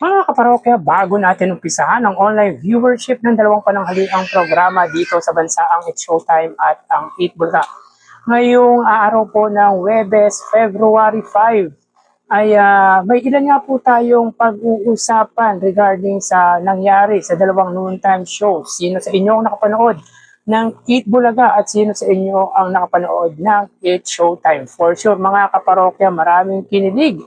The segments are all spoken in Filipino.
Mga kaparokya, bago natin umpisahan ang online viewership ng dalawang pananghaliang programa dito sa bansaang It's Showtime at ang Eat Bulga. Ngayong araw po ng Webes, February 5, ay may ilan nga po tayong pag-uusapan regarding sa nangyari sa dalawang noontime shows. Sino sa inyo ang nakapanood ng Eat Bulaga at sino sa inyo ang nakapanood ng Eat Showtime? For sure mga kaparokya, maraming kinilig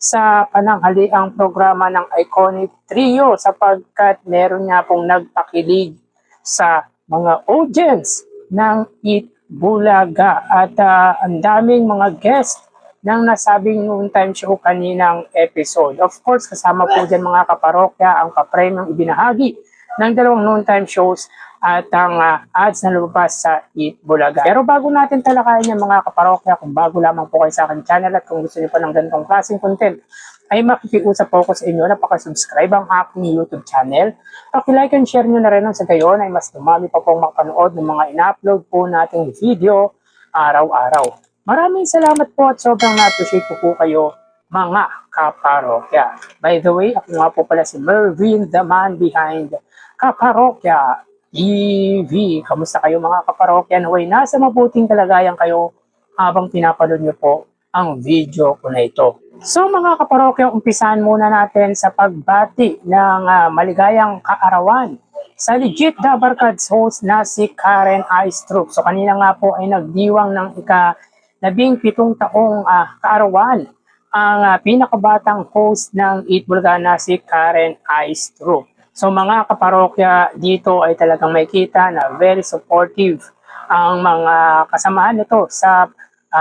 sa pananghaliang programa ng Iconic Trio sapagkat meron nga pong nagpakilig sa mga audience ng Eat Bulaga at ang daming mga guest ng nasabing noontime show kaninang episode. Of course, kasama po dyan mga kaparokya ang kapremyong ibinahagi ng dalawang noontime shows at ang ads na lumabas sa Eat Bulaga. Pero bago natin talakayin yung mga kaparokya, kung bago lamang po kayo sa aking channel at kung gusto niyo pa ng ganitong klaseng content, ay makikiusap po ako sa inyo na pakasubscribe ang aking YouTube channel. Paki-like and share nyo na rin sa gayon ay mas dumami pa pong makapanood ng mga ina-upload po nating video araw-araw. Maraming salamat po at sobrang na-appreciate po kayo mga kaparokya. By the way, ako nga po pala si Mervin, the man behind Kaparokya TV. Kamusta kayo mga kaparokya? Naway nasa mabuting kalagayan kayo habang pinapanood nyo po ang video ko na ito. So mga kaparokya, umpisahan muna natin sa pagbati ng maligayang kaarawan sa legit Dabarkads host na si Karen Aistrup. So kanina nga po ay nagdiwang ng ika-17 taong kaarawan ang pinakabatang host ng Eat Bulaga na si Karen Aistrup. So mga kaparokya, dito ay talagang makita na very supportive ang mga kasamahan nito sa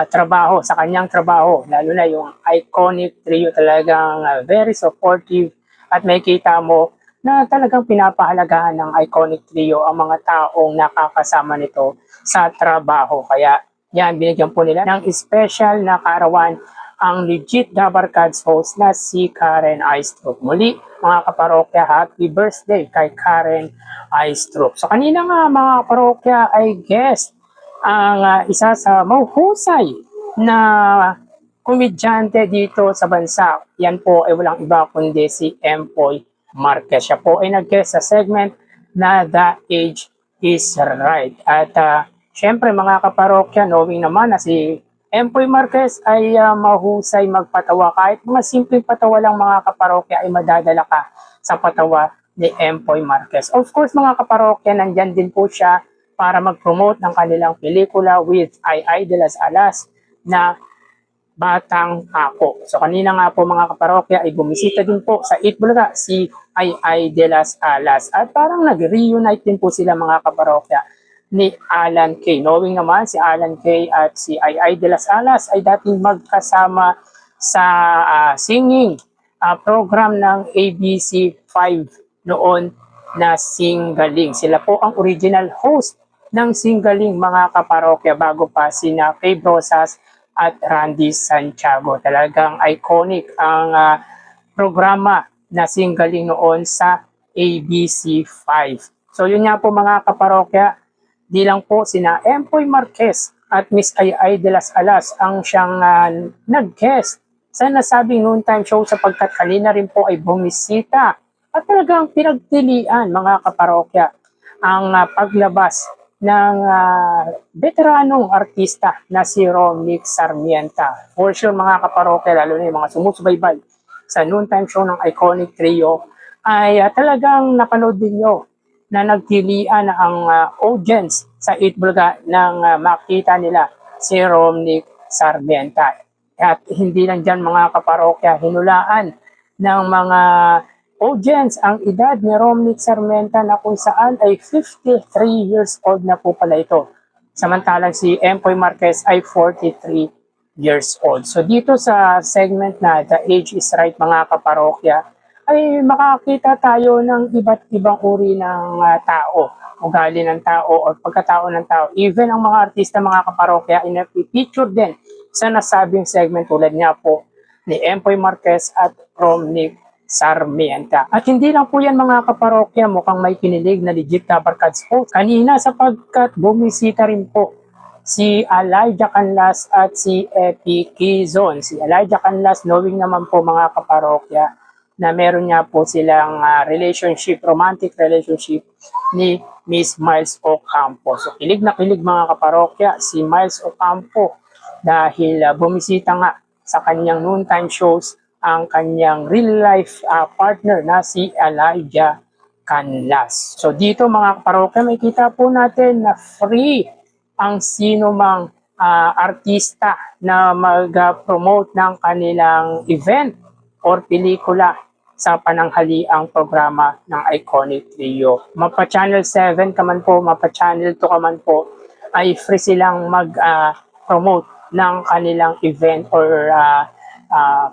trabaho, sa kanyang trabaho. Lalo na yung Iconic Trio, talagang very supportive at makita mo na talagang pinapahalagahan ng Iconic Trio ang mga taong nakakasama nito sa trabaho. Kaya yan, binigyan po nila ng special na kaarawan ang legit Dabarkads host na si Karen Aistrup. Muli, mga kaparokya, happy birthday kay Karen Aistrup. So kanina nga mga kaparokya ay guest ang isa sa mahusay na komedyante dito sa bansa. Yan po ay walang iba kundi si Empoy Marquez. Siya po ay nag-guest sa segment na The Age is Right. At syempre mga kaparokya, knowing naman na si Empoy Marquez ay mahusay magpatawa. Kahit mga simpleng patawa lang mga kaparokya ay madadala ka sa patawa ni Empoy Marquez. Of course mga kaparokya, nandyan din po siya para mag-promote ng kanilang pelikula with Ai de las Alas na Batang Ako. So kanina nga po mga kaparokya ay bumisita din po sa Eat Bulaga si Ai de las Alas. At parang nag-reunite din po sila mga kaparokya ni Alan Kay. Knowing naman si Alan Kay at si Ai de las Alas ay dating magkasama sa singing program ng ABC5 noon na Singaling. Sila po ang original host ng Singaling mga kaparokya bago pa sina Kay Brosas at Randy Santiago. Talagang iconic ang programa na Singaling noon sa ABC5. So yun nga po mga kaparokya, di lang po sina Empoy Marquez at Miss Ai de las Alas ang siyang nag-guest sa nasabing noontime show sapagkat kanina rin po ay bumisita at talagang pinagtilian mga kaparokya ang paglabas ng veteranong artista na si Romnick Sarmienta. For sure mga kaparokya, lalo na yung mga sumusubaybay sa noontime show ng Iconic Trio ay talagang napanood din nyo na nagtilian ang audience sa Eat Bulaga nang makita nila si Romnick Sarmienta. At hindi lang dyan mga kaparokya, hinulaan ng mga audience ang edad ni Romnick Sarmienta na kung saan ay 53 years old na po pala ito. Samantalang si Empoy Marquez ay 43 years old. So dito sa segment na The Age is Right mga kaparokya, ay makakita tayo ng iba't ibang uri ng tao, ugali ng tao o pagkatao ng tao. Even ang mga artista mga kaparokya ay napipicture din sa nasabing segment tulad niya po ni Empoy Marquez at Romnick Sarmienta. At hindi lang po yan mga kaparokya, mukhang may kinilig na legit Dabarkads host kanina sapagkat bumisita rin po si Elijah Canlas at si Epi Quizon. Si Elijah Canlas, knowing naman po mga kaparokya na meron nga po silang romantic relationship ni Miss Miles Ocampo. So kilig na kilig mga kaparokya si Miles Ocampo dahil bumisita nga sa kanyang noontime shows ang kanyang real life partner na si Elijah Canlas. So dito mga kaparokya, may kita po natin na free ang sino mang artista na mag-promote ng kanilang event or pelikula sa pananghaliang programa ng Iconic Trio. Mapa Channel 7 ka man po, mapa Channel 2 ka man po, ay free silang mag-promote ng kanilang event or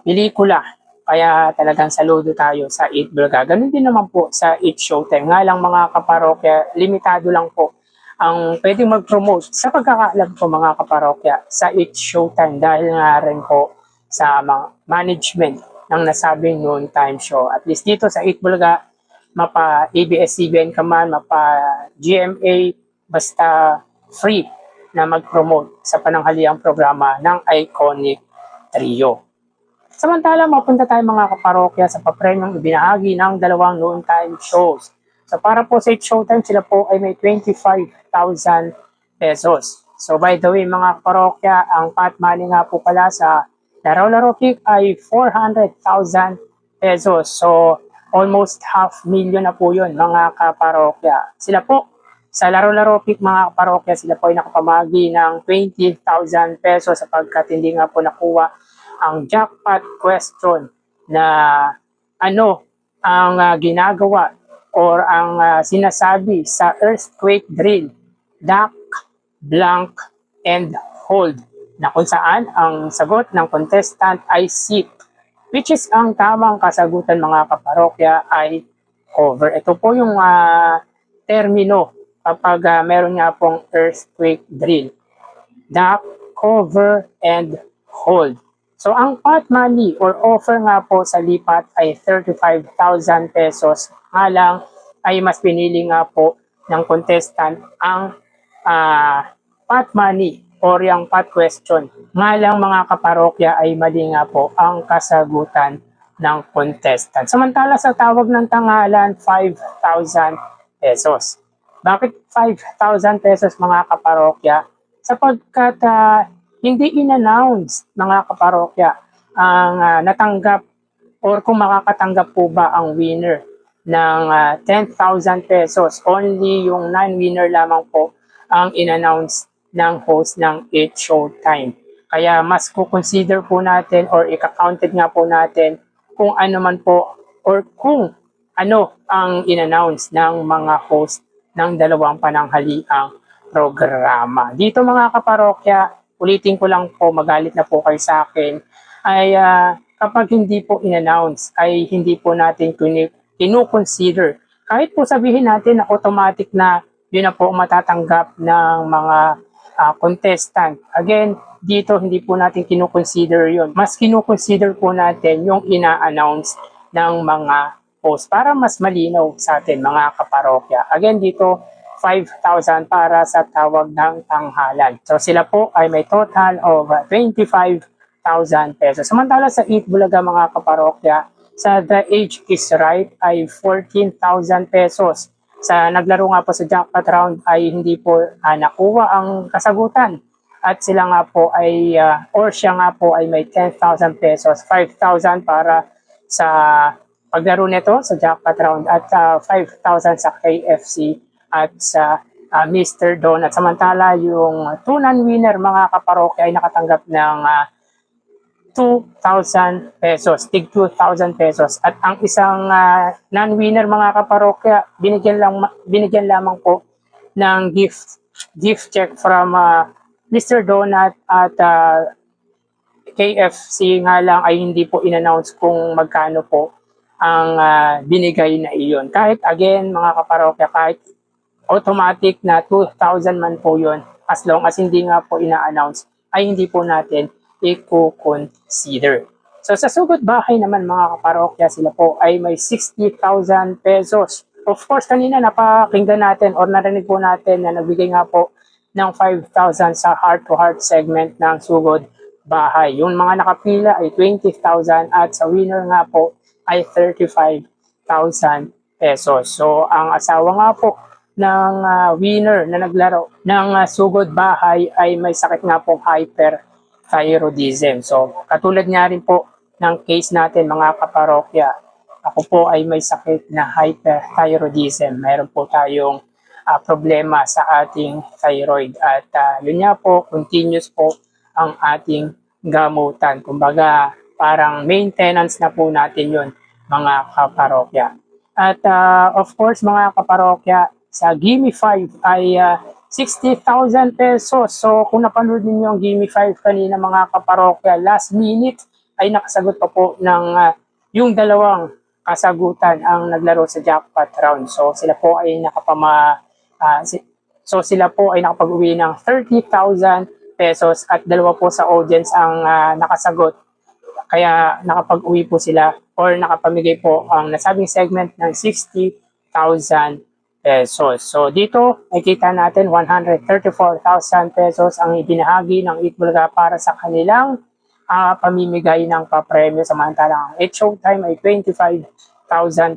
pelikula. Kaya talagang saludo tayo sa 8 Bulaga. Ganun din naman po sa 8 Showtime. Nga lang mga kaparokya, limitado lang po ang pwedeng mag-promote sa pagkakaalam ko mga kaparokya sa 8 Showtime dahil nga rin po sa mga management ng nasabing noontime show. At least dito sa 8 Bulaga, mapa ABS-CBN ka man, mapa GMA, basta free na mag-promote sa pananghaliang programa ng Iconic Trio. Samantala, mapunta tayo mga kaparokya sa papremyong ibinahagi ng dalawang noontime shows. So para po sa 8 Showtime, sila po ay may 25,000 pesos. So by the way mga kaparokya, ang pot money nga po pala sa Laro-Laro Pick ay 400,000 pesos. So almost 500,000 na po yun mga kaparokya. Sila po sa Laro-Laro Pick mga kaparokya, sila po ay nakapamagi ng 20,000 pesos sapagkat hindi nga po nakuha ang jackpot question na ano ang ginagawa or ang sinasabi sa earthquake drill, duck, blank, and hold, na kung saan ang sagot ng contestant ay sit, which is ang tamang kasagutan mga kaparokya ay cover. Ito po yung termino kapag meron nga pong earthquake drill, duck, cover, and hold. So ang pot money or offer nga po sa lipat ay 35,000 pesos. Nga lang ay mas pinili nga po ng contestant ang pot money or yung pot question. Nga lang mga kaparokya ay mali nga po ang kasagutan ng contestant. Samantala sa tawag ng tanghalan, 5,000 pesos. Bakit 5,000 pesos mga kaparokya? Sapagkat hindi in-announce mga kaparokya ang natanggap or kung makakatanggap po ba ang winner ng 10,000 pesos. Only yung non-winner lamang po ang in-announce ng host ng 8 Showtime. Kaya mas consider po natin or ika-counted nga po natin kung ano man po or kung ano ang in-announce ng mga host ng dalawang pananghaliang programa. Dito mga kaparokya, ulitin ko lang po, magalit na po kayo sa akin, ay kapag hindi po in-announce, ay hindi po natin kinu-consider. Kahit po sabihin natin na automatic na yun na po matatanggap ng mga contestant. Again, dito hindi po natin kinu-consider yun. Mas kinu-consider po natin yung ina-announce ng mga host para mas malinaw sa atin mga kaparokya. Again, dito 5,000 para sa tawag ng tanghalan. So sila po ay may total of 25,000 pesos. Samantala sa 8 Bulaga mga kaparokya, sa The Age is Right ay 14,000 pesos. Sa naglaro nga po sa jackpot round ay hindi po nakuha ang kasagutan. At sila nga po ay, or siya nga po ay may 10,000 pesos, 5,000 para sa paglaro nito sa jackpot round at 5,000 sa KFC at sa Mr. Donut. Samantala, yung 2 non-winner mga kaparokya ay nakatanggap ng 2,000 pesos, tig 2,000 pesos. At ang isang non-winner mga kaparokya, binigyan lamang po ng gift check from Mr. Donut at KFC nga lang ay hindi po in-announce kung magkano po ang binigay na iyon. Kahit again mga kaparokya, kahit automatic na 2,000 man po yun, as long as hindi nga po ina-announce, ay hindi po natin i-consider. So sa sugod bahay naman mga kaparokya, sila po ay may 60,000 pesos. Of course, kanina napakinggan natin or narinig po natin na nagbigay nga po ng 5,000 sa heart-to-heart segment ng sugod bahay. Yung mga nakapila ay 20,000 at sa winner nga po ay 35,000 pesos. So ang asawa nga po ng winner na naglaro ng Sugod Bahay ay may sakit nga pong hyperthyroidism. So katulad nga rin po ng case natin mga kaparokya, ako po ay may sakit na hyperthyroidism. Meron po tayong problema sa ating thyroid at yun nga po, continuous po ang ating gamutan. Kumbaga, parang maintenance na po natin yun mga kaparokya. At of course mga kaparokya, sa Gimme 5 ay 60,000 pesos. So kung napanood niyo yung Gimme 5 kanina mga kaparokya, last minute ay nakasagot pa po ng yung dalawang kasagutan ang naglaro sa jackpot round. So sila po ay sila po ay nakapag-uwi ng 30,000 pesos at dalawa po sa audience ang nakasagot. Kaya nakapag-uwi po sila or nakapamigay po ang nasabing segment ng 60,000 pesos. So dito nakita natin 134,000 pesos ang ibinahagi ng Itbulaga para sa kanilang pamimigay ng papremyo, samantalang ang It's Showtime ay 25,000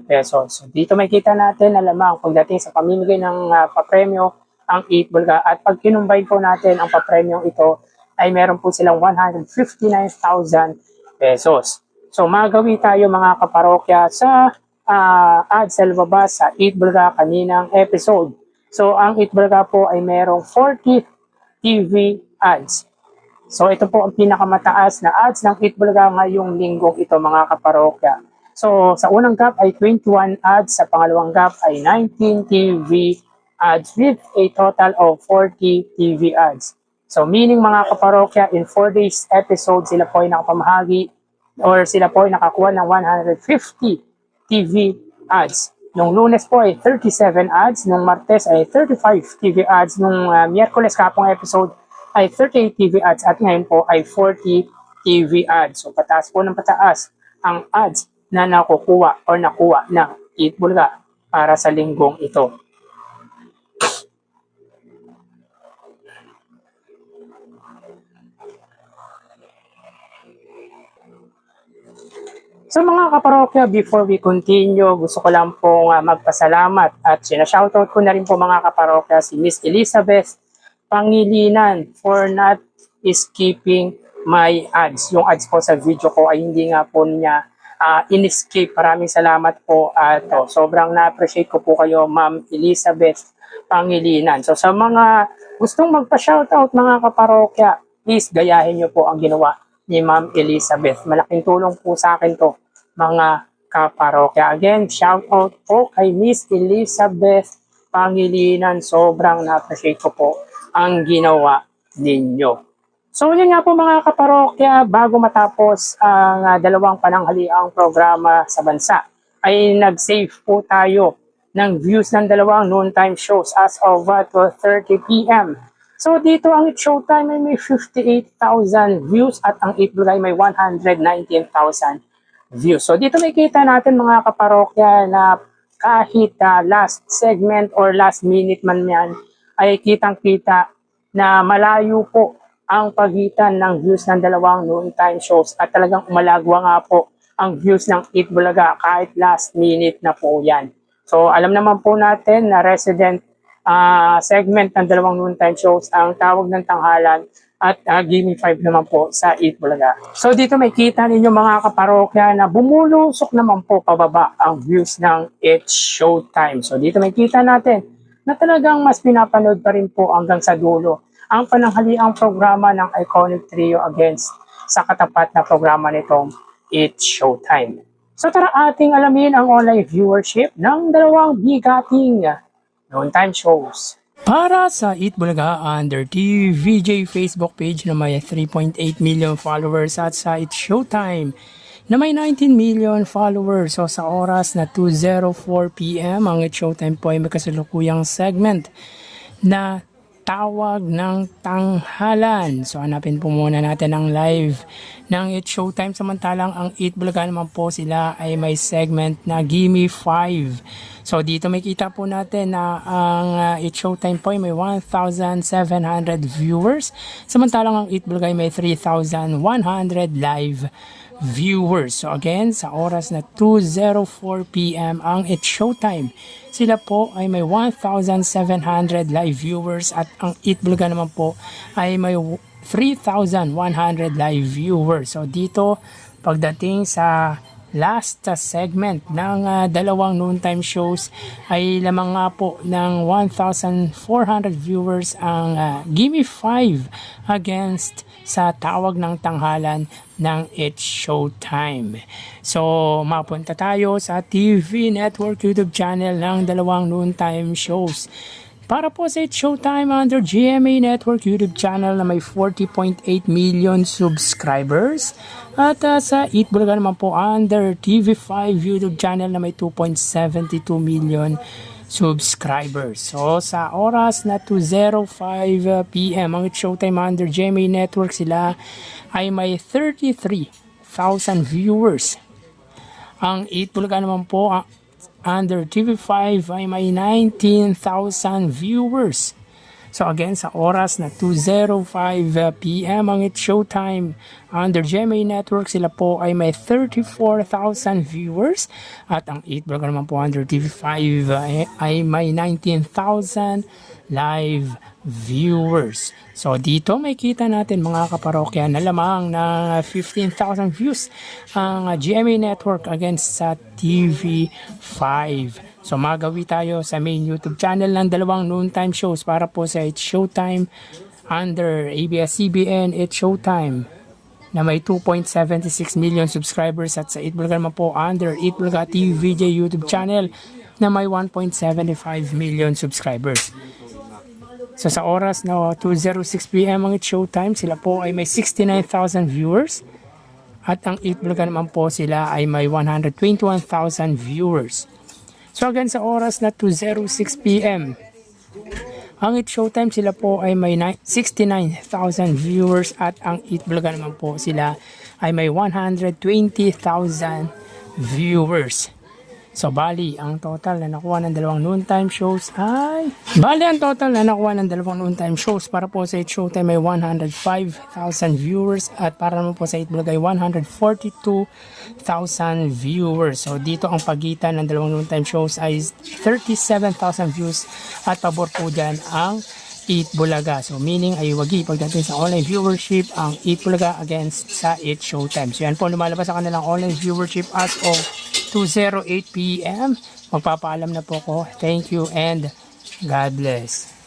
pesos. So, dito makita natin na lamang pagdating sa pamimigay ng papremyo ang Itbulaga at pag kinumbay po natin ang papremyo ito ay meron po silang 159,000 pesos. So magawi tayo mga kaparokya sa ads sa lumabas sa Itbulaga kaninang episode. So ang Itbulaga po ay merong 40 TV ads. So ito po ang pinakamataas na ads ng Itbulaga ngayong linggong ito mga kaparokya. So sa unang gap ay 21 ads, sa pangalawang gap ay 19 TV ads with a total of 40 TV ads. So meaning mga kaparokya, in 4 days episode sila po ay nakapamahagi or sila po ay nakakuha ng 150 TV ads. Nung Lunes po ay 37 ads, nung Martes ay 35 TV ads, nung Miyerkules kapong episode ay 38 TV ads at ngayon po ay 40 TV ads. So pataas po ng pataas ang ads na nakukuha o nakuha ng Itbulaga para sa linggong ito. So mga kaparokya, before we continue, gusto ko lang pong magpasalamat at sinashoutout ko na rin po mga kaparokya si Miss Elizabeth Pangilinan for not skipping my ads. Yung ads po sa video ko ay hindi nga po niya in-skip. Maraming salamat po at sobrang na-appreciate ko po kayo Ma'am Elizabeth Pangilinan. So sa mga gustong magpa-shoutout mga kaparokya, please gayahin niyo po ang ginawa ni Ma'am Elizabeth. Malaking tulong po sa akin to mga kaparokya. Again, shoutout po kay Miss Elizabeth Pangilinan. Sobrang na-appreciate ko po ang ginawa ninyo. So yun nga po mga kaparokya, bago matapos ang dalawang pananghaliang programa sa bansa, ay nag-save po tayo ng views ng dalawang noontime shows as of 12:30 p.m. So dito ang It's Showtime ay may 58,000 views at ang Itbulaga ay may 119,000 views. So dito makikita natin mga kaparokya na kahit last segment or last minute man yan, ay kitang-kita na malayo po ang pagitan ng views ng dalawang noontime shows at talagang umalagwa nga po ang views ng Itbulaga kahit last minute na po yan. So alam naman po natin na resident segment ng dalawang noontime shows ang Tawag ng Tanghalan at Gimme 5 naman po sa Itbulaga. So dito may kita ninyo mga kaparokya na bumulusok naman po pababa ang views ng It's Showtime. So dito may kita natin na talagang mas pinapanood pa rin po hanggang sa dulo ang pananghaliang programa ng Iconic Trio against sa katapat na programa nitong It's Showtime. So tara ating alamin ang online viewership ng dalawang bigating noontime shows. Para sa Itbulaga under TVJ Facebook page na may 3.8 million followers at sa It's Showtime na may 19 million followers. So sa oras na 2:04 p.m. ang It's Showtime po ay may kasalukuyang segment na Tawag ng Tanghalan. So hanapin po muna natin ang live ng It's Showtime, samantalang ang Itbulaga naman po sila ay may segment na Gimme 5. So dito may kita po natin na ang It's Showtime po ay may 1,700 viewers, samantalang ang Itbulaga ay may 3,100 live viewers. So again, sa oras na 2:04 PM ang It's Showtime, sila po ay may 1,700 live viewers at ang Eat Bulaga naman po ay may 3,100 live viewers. So dito, pagdating sa last segment ng dalawang noontime shows ay lamang nga po ng 1,400 viewers ang Gimme 5 against sa Tawag ng Tanghalan ng It's Showtime. So mapunta tayo sa TV Network YouTube channel ng dalawang noontime shows. Para po sa It's Showtime under GMA Network YouTube channel na may 40.8 million subscribers. At sa Eat Bulaga naman po under TV5 YouTube channel na may 2.72 million subscribers. So sa oras na 2:05 PM ang It's Showtime under GMA Network, sila ay may 33,000 viewers. Ang Eat Bulaga naman po under TV5 ay may 19,000 viewers. So again, sa oras na 2:05 PM ang It's Showtime under GMA Network, sila po ay may 34,000 viewers. At ang Eat Bulaga naman po under TV5 ay may 19,000 live viewers. So dito may kita natin mga kaparokya na lamang na 15,000 views ang GMA Network against sa TV5. So magawi tayo sa main YouTube channel ng dalawang noontime shows para po sa It's Showtime under ABS-CBN It's Showtime na may 2.76 million subscribers at sa Eat Bulaga naman po under Eat Bulaga TVJ YouTube channel na may 1.75 million subscribers. So sa oras na 2:06 PM ang It's Showtime, sila po ay may 69,000 viewers. At ang Eat Bulaga naman po sila ay may 121,000 viewers. So again sa oras na 2:06 PM, ang It's Showtime sila po ay may 69,000 viewers at ang Eat Bulaga naman po sila ay may 120,000 viewers. So bali, ang total na nakuha ng dalawang noontime shows ay... para po sa It's Showtime may 105,000 viewers at para naman po sa Eat Bulaga ay 142,000 viewers. So dito ang pagitan ng dalawang noontime shows ay 37,000 views at pabor po dyan ang Eat Bulaga. So meaning ay wagi pagdating sa online viewership ang Eat Bulaga against sa It's Showtime. So yan po lumalabas sa kanilang online viewership as of 2:08 PM. Magpapaalam na po ko. Thank you and God bless.